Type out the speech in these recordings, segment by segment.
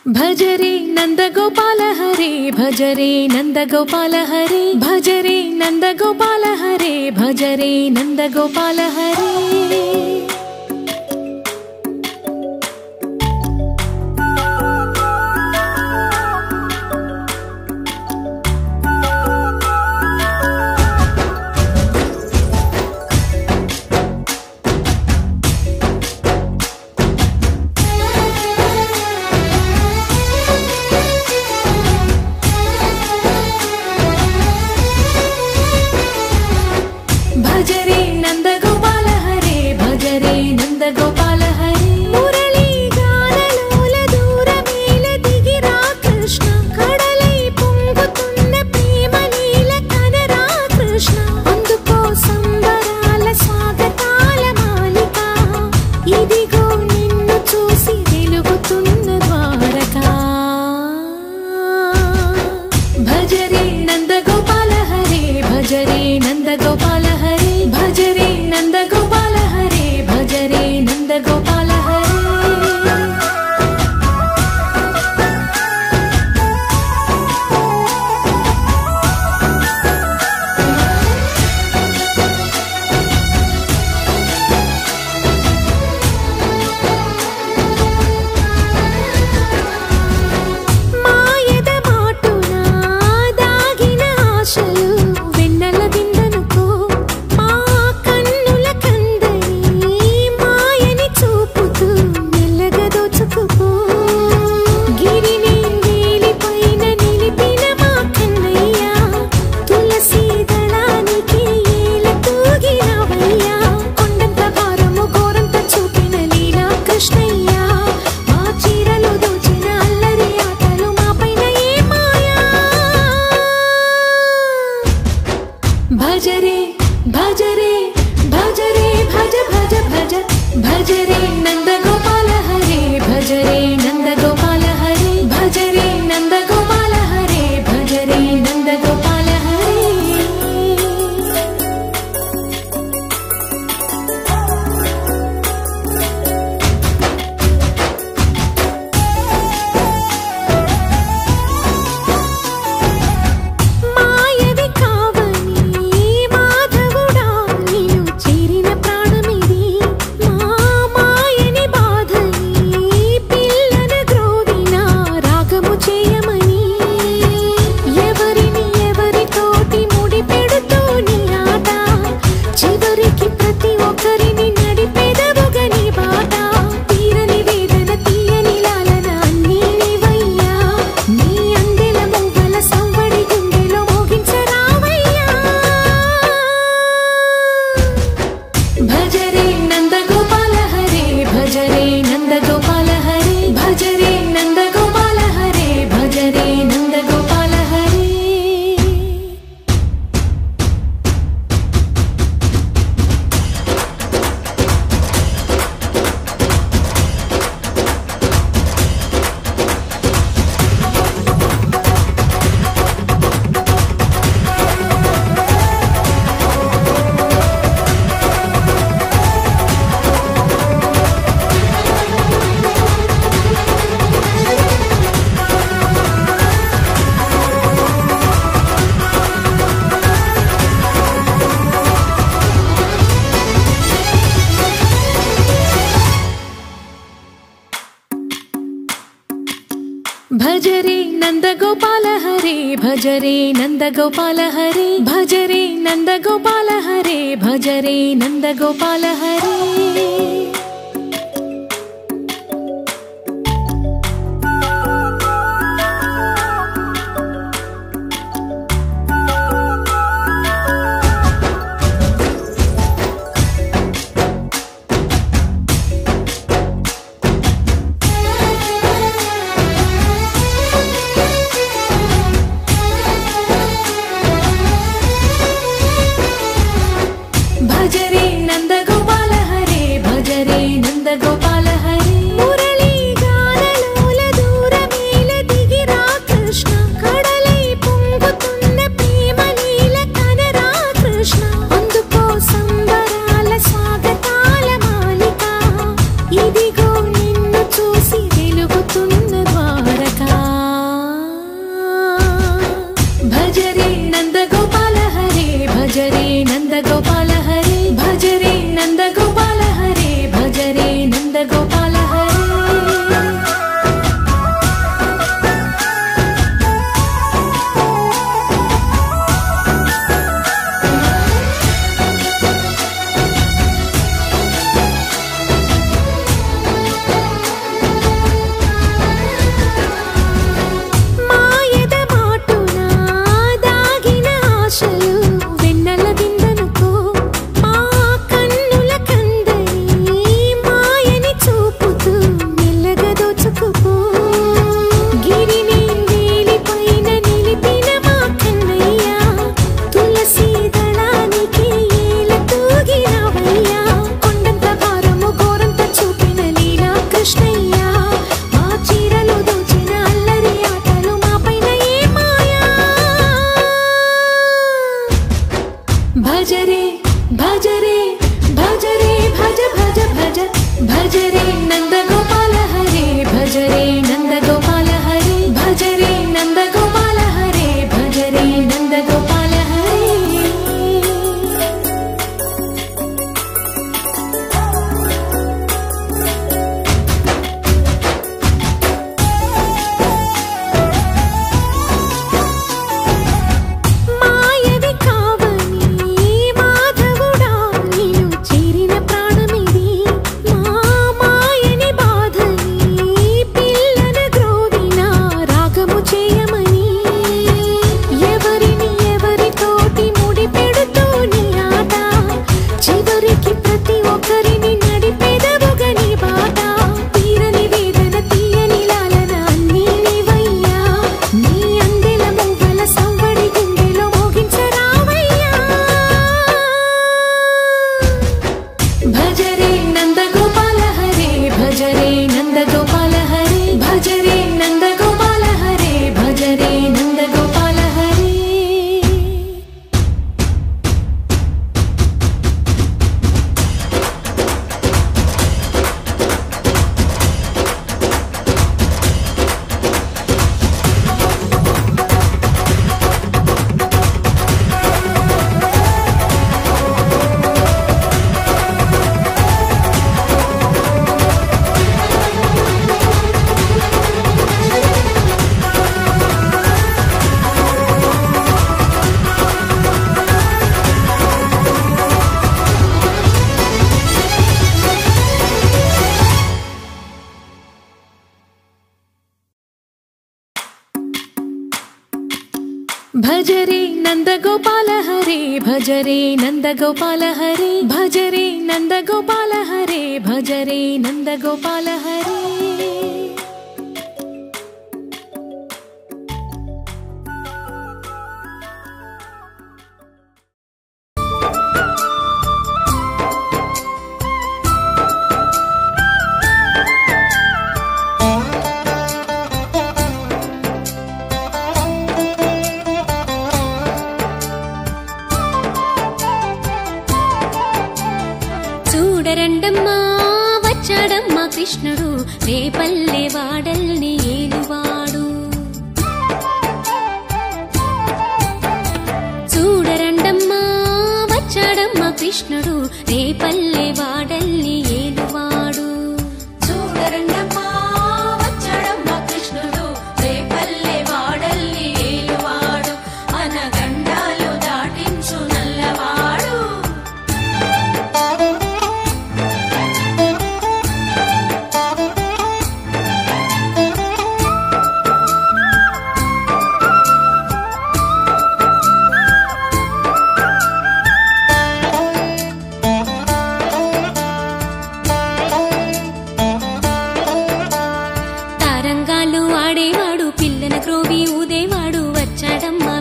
भजरे नंदगोपाल हरे भजरे नंदगोपाल हरे भजरे नंदगोपाल हरे भजरे नंदगोपाल हरे भजरे नंदगोपाल हरे भजरे नंदगोपाल हरे मुरली गानलोल दूरमेल दिगिरा कृष्ण कड़लै పొంగుతున్న ప్రేమ నీల కనరా కృష్ణ అందుకో సంబరాల స్వాగతాల మాలిక ఇదిగో నిన్ను చూసి వెలుగుతున్న ద్వారకా భజరే నందగోపాల హరే భజరే నందగోపాల भजरे नंदगोपाल हरे भजरे नंदगोपाल हरे మాయద మాటున దాగిన ఆశలు వెన్నెల విందనుకో भजरे भजरे भजरे भज भज भज भजरे नंदगोपाल हरे भजरे नंदगोपाल हरे भजरे नंदगोपाल हरे भजरे नंदगोपाल हरे भजरे नंदगोपाल हरे भजरे नंदगोपाल हरे भजरे नंदगोपाल हरे भजरे नंदगोपाल हरे भजरे नंदगोपाल हरे भजरे नंदगोपाल हरे भजरे नंदगोपाल हरे भजरे नंदगोपाल हरे भजरे नंदगोपाल हरे भजरे నందగోపాల హరే భజ రే నందగోపాల హరే భజ రే నందగోపాల హరే భజ రే నందగోపాల హరే भज रे नंदगोपाल हरे भज रे नंदगोपाल हरे भज रे नंदगोपाल हरे भज रे नंदगोपाल हरे చూడరండమ్మా వచ్చాడమ్మా కృష్ణుడు రేపల్లె వాడల్ని ఏలువాడు చూడరండమ్మా వచ్చాడమ్మా కృష్ణుడు రేపల్లె వాడల్ని ఏలువాడు చూడరండమ్మా వచ్చాడమ్మా కృష్ణుడు రేపల్లె వాడల్ని ఏలువాడు అనగండాలు దాటించు నల్లవాడు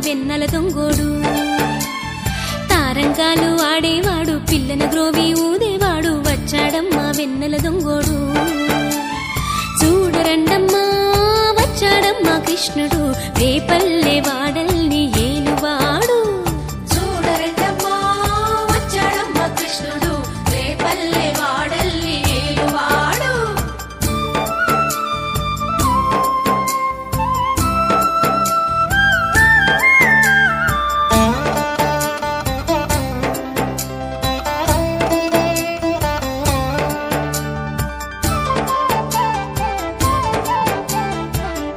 వెన్నెల దొంగోడు తారంగాలు ఆడేవాడు పిల్లన గ్రోవి ఊదేవాడు వచ్చాడమ్మా వెన్నెల దొంగోడు చూడరండమ్మా వచ్చాడమ్మా కృష్ణుడు రేపల్లె వాడల్ని ఏలువాడు చూడరండమ్మా వచ్చాడమ్మా కృష్ణుడు రేపల్లె వాడల్ని ఏలువాడు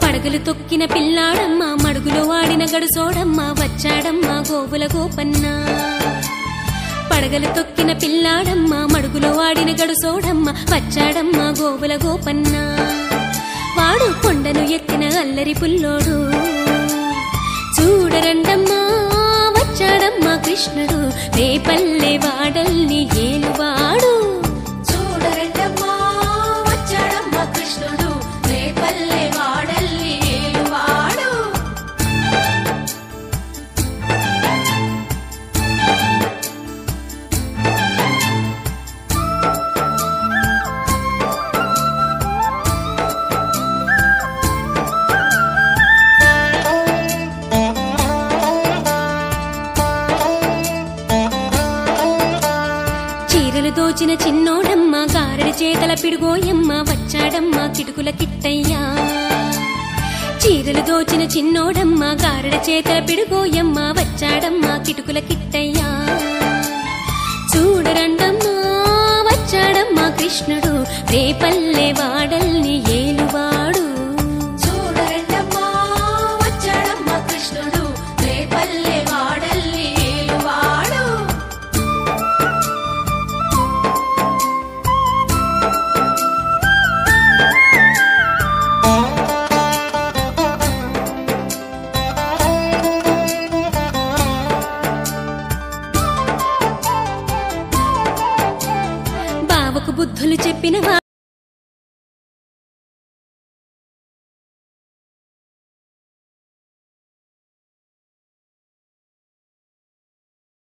పడగలు తొక్కిన పిల్లాడమ్మ మడుగులో వాడిన గడుసోడమ్మ వచ్చాడమ్మ గోవుల గోపన్న పడగలు తొక్కిన పిల్లాడమ్మ మడుగులో వాడిన గడుసోడమ్మ వచ్చాడమ్మ గోవుల గోపన్న వాడు కొండను ఎక్కిన అల్లరి పుల్లోడు చూడరండమ్మా వచ్చాడమ్మ కృష్ణుడు రేపల్లె వాడల్ని ఏలువాడు చూడరండమ్మా వచ్చాడమ్మ కృష్ణుడు రేపల్లె వాడల్ని ఏలువాడు దోచిన చిన్నోడమ్మ గారడి చేతల పిడుగోయమ్మ వచ్చాడమ్మ కిటుకుల కిట్టయ్యా చీరలు దోచిన చిన్నోడమ్మ గారడి చేతల పిడుగోయమ్మ వచ్చాడమ్మ కిటుకుల కిట్టయ్యా చూడరండమ్మా వచ్చాడమ్మ కృష్ణుడు రేపల్లె వాడల్ని ఏలు